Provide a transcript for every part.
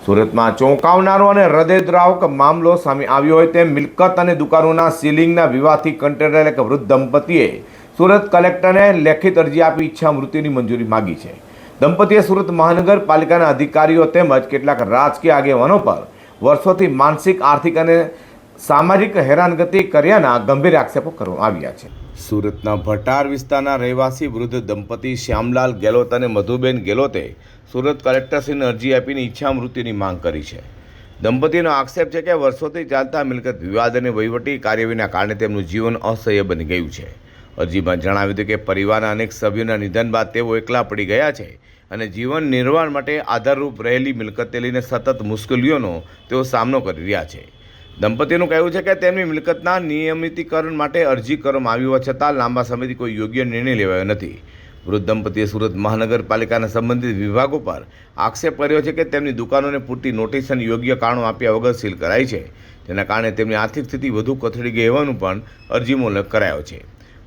સુરતમાં ચોંકાવનારો અને હૃદયદ્રાવક મામલો સામે આવ્યો હોય તેમ મિલકત અને દુકાનોના સીલિંગના વિવાદથી કંટાળેલા એક વૃદ્ધ દંપતીએ સુરત કલેક્ટરને લેખિત અરજી આપી ઈચ્છા મૃત્યુની મંજૂરી માગી છે. દંપતીએ સુરત મહાનગરપાલિકાના અધિકારીઓ તેમજ કેટલાક રાજકીય આગેવાનો પર વર્ષોથી માનસિક, આર્થિક અને સામાજિક હેરાનગતિ કર્યાના ગંભીર આક્ષેપો કરવામાં આવ્યા છે. સુરતના ભટાર વિસ્તારના રહેવાસી વૃદ્ધ દંપતી શ્યામલાલ ગેલોત અને મધુબેન ગેલોતે સુરત કલેક્ટરશ્રીને અરજી આપીને ઈચ્છા મૃત્યુની માંગ કરી છે. દંપતીનો આક્ષેપ છે કે વર્ષોથી ચાલતા મિલકત વિવાદ અને વહીવટી કાર્યવાહીના કારણે તેમનું જીવન અસહ્ય બની ગયું છે. અરજીમાં જણાવ્યું હતું કે પરિવારના અનેક સભ્યોના નિધન બાદ તેઓ એકલા પડી ગયા છે અને જીવન નિર્વાહ માટે આધારરૂપ રહેલી મિલકતને લઈને સતત મુશ્કેલીઓનો તેઓ સામનો કરી રહ્યા છે. દંપતીનું કહેવું છે કે તેમની મિલકતના નિયમિતીકરણ માટે અરજી કરવામાં આવી હોવા છતાં લાંબા સમયથી કોઈ યોગ્ય નિર્ણય લેવાયો નથી. વૃદ્ધ દંપતીએ સુરત મહાનગરપાલિકાના સંબંધિત વિભાગો પર આક્ષેપ કર્યો છે કે તેમની દુકાનોને પૂરતી નોટિસ અને યોગ્ય કારણો આપ્યા વગર સીલ કરાઈ છે, જેના કારણે તેમની આર્થિક સ્થિતિ વધુ કથળી ગઈ હોવાનું પણ અરજીમાં ઉલ્લેખ કરાયો છે.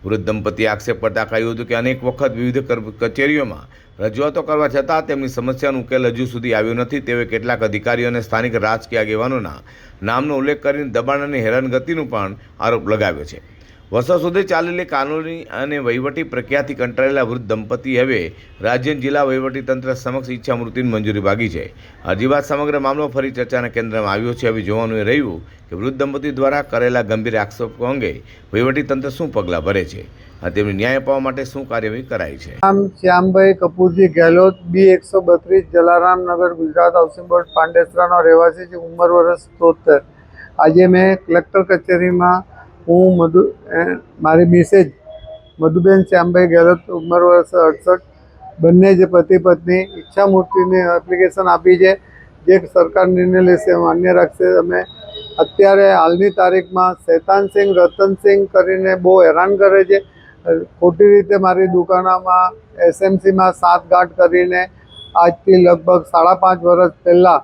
વૃદ્ધ દંપતીએ આક્ષેપ કરતાં કહ્યું હતું કે અનેક વખત વિવિધ કચેરીઓમાં રજૂઆતો કરવા છતાં તેમની સમસ્યાનો ઉકેલ હજુ સુધી આવ્યો નથી. તેઓએ કેટલાક અધિકારીઓ અને સ્થાનિક રાજકીય આગેવાનોના નામનો ઉલ્લેખ કરીને દબાણ અને હેરાનગતિનો પણ આરોપ લગાવ્યો છે. વર્ષો સુધી ચાલેલી કાનૂની અને વહીવટી પ્રક્રિયાથી કંટાળેલા વૃદ્ધ દંપતી હવે રાજ્ય જિલ્લા વહીવટીતંત્ર સમક્ષ ઈચ્છા મૃત્યુની મંજૂરી માગી છે. અરજી બાદ સમગ્ર મામલો ફરી ચર્ચાના કેન્દ્રમાં આવ્યો છે. હવે જોવાનું એ રહ્યું કે વૃદ્ધ દંપતી દ્વારા કરેલા ગંભીર આક્ષેપો અંગે વહીવટીતંત્ર શું પગલાં ભરે છે અને તેમને ન્યાય અપાવવા માટે શું કાર્યવાહી કરાઈ છે. નામ શ્યામભાઈ કપૂરજી ગેહલોત, B132, જલારામ નગર, ગુજરાત હાઉસિંગ બોર્ડ, પાંડેસરાનો રહેવાસી છે. ઉંમર વર્ષ 73. આજે મેં કલેક્ટર કચેરીમાં મારી મિસેજ મધુબેન શ્યામભાઈ ગેહલોત, ઉંમર વર્ષ 68, બંને જે પતિ પત્ની ઈચ્છા મૂર્તિની એપ્લિકેશન આપી છે. જે સરકાર નિર્ણય લેશે માન્ય રાખશે. અમે અત્યારે હાલની તારીખમાં શેતાનસિંહ, રતનસિંહ કરીને બહુ હેરાન કરે છે. ખોટી રીતે મારી દુકાનમાં SMCમાં સાતગાંઠ કરીને આજથી લગભગ 5.5 વર્ષ પહેલાં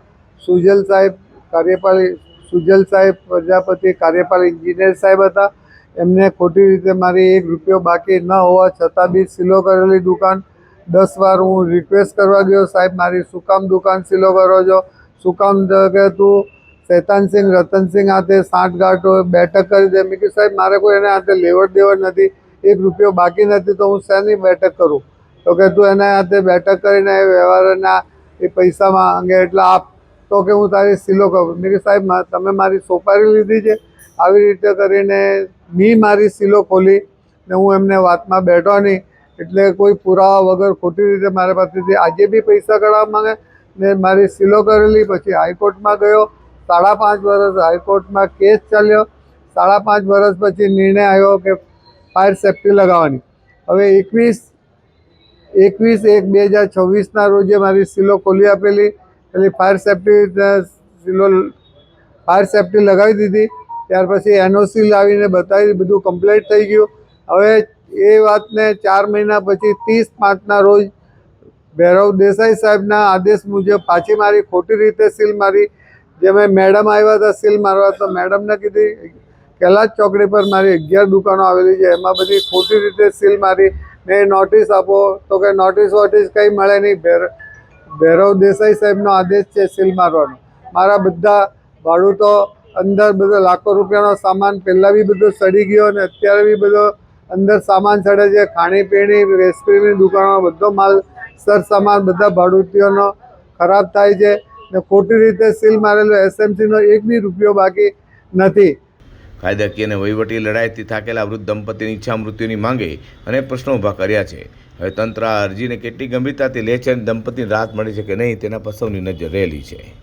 સુજલ સાહેબ પ્રજાપતિ કાર્યપાલક ઇજનેર સાહેબ હતા. એમને ખોટી રીતે મારી ₹1 બાકી ન હોવા છતાં બી સીલો કરેલી દુકાન. 10 વાર હું રિક્વેસ્ટ કરવા ગયો, સાહેબ મારી શું કામ દુકાન સીલો કરો છો, શું કામ કે તું શેતાનસિંહ, રતનસિંહ હાથે સાંઠગાંઠ બેઠક કરી દે. મેં કીધું સાહેબ મારે કોઈ એના હાથે લેવડ દેવડ નથી, ₹1 બાકી નથી તો હું શેની બેઠક કરું. તો કે તું એના હાથે બેઠક કરીને વ્યવહારના એ પૈસા માંગે એટલે આપ, તો કે હું તારી સીલો કરું. મેં કીધું સાહેબ તમે મારી સોપારી લીધી છે. આવી રીતે કરીને મારી સીલો ખોલી ને હું એમને વાતમાં બેઠો નહીં. એટલે કોઈ પુરાવા વગર ખોટી રીતે મારા પાસેથી આજે બી પૈસા કઢાવવા માંગે ને મારી સીલો કરેલી. પછી હાઈકોર્ટમાં ગયો, 5.5 વર્ષ હાઈકોર્ટમાં કેસ ચાલ્યો. 5.5 વર્ષ પછી નિર્ણય આવ્યો કે ફાયર સેફ્ટી લગાવવાની. હવે 21/1/2026ના રોજે મારી સીલો ખોલી આપેલી. એટલે ફાયર સેફ્ટી લગાવી દીધી. ત્યાર પછી NOC લાવીને બતાવી, બધું કમ્પ્લીટ થઈ ગયું. હવે એ વાતને 4 મહિના પછી 30/5ના રોજ ભૈરવ દેસાઈ સાહેબના આદેશ મુજબ પાછી મારી ખોટી રીતે સીલ મારી. જે મેડમ આવ્યા હતા સીલ મારવા, તો મેડમને કીધી કૈલાસ ચોકડી પર મારી 11 દુકાનો આવેલી છે, એમાં બધી ખોટી રીતે સીલ મારી ને નોટિસ આપો. તો કે નોટિસ કંઈ મળે નહીં. ભૈરવ દેસાઈ સાહેબનો આદેશ છે સીલ મારવાનો. મારા બધા ભાડું તો અંદર બધો લાખો રૂપિયાનો સામાન પહેલાં બી બધો સડી ગયો અને અત્યારે બી બધો અંદર સામાન સડે છે. ખાણીપીણી, આઈસ્ક્રીમની દુકાનો બધો માલ સામાન બધા ભાડુતીઓનો ખરાબ થાય છે ને ખોટી રીતે સીલ મારેલો SMCનો ₹1 બાકી નથી. કાયદાકીય અને વહીવટી લડાઈથી થાકેલા વૃદ્ધ દંપતીની ઈચ્છા મૃત્યુની માંગે અને પ્રશ્નો ઊભા કર્યા છે. હવે તંત્ર આ અરજીને કેટલી ગંભીરતાથી લે છે અને દંપતીને રાહત મળી છે કે નહીં તેના પર સૌની નજર રહેલી છે.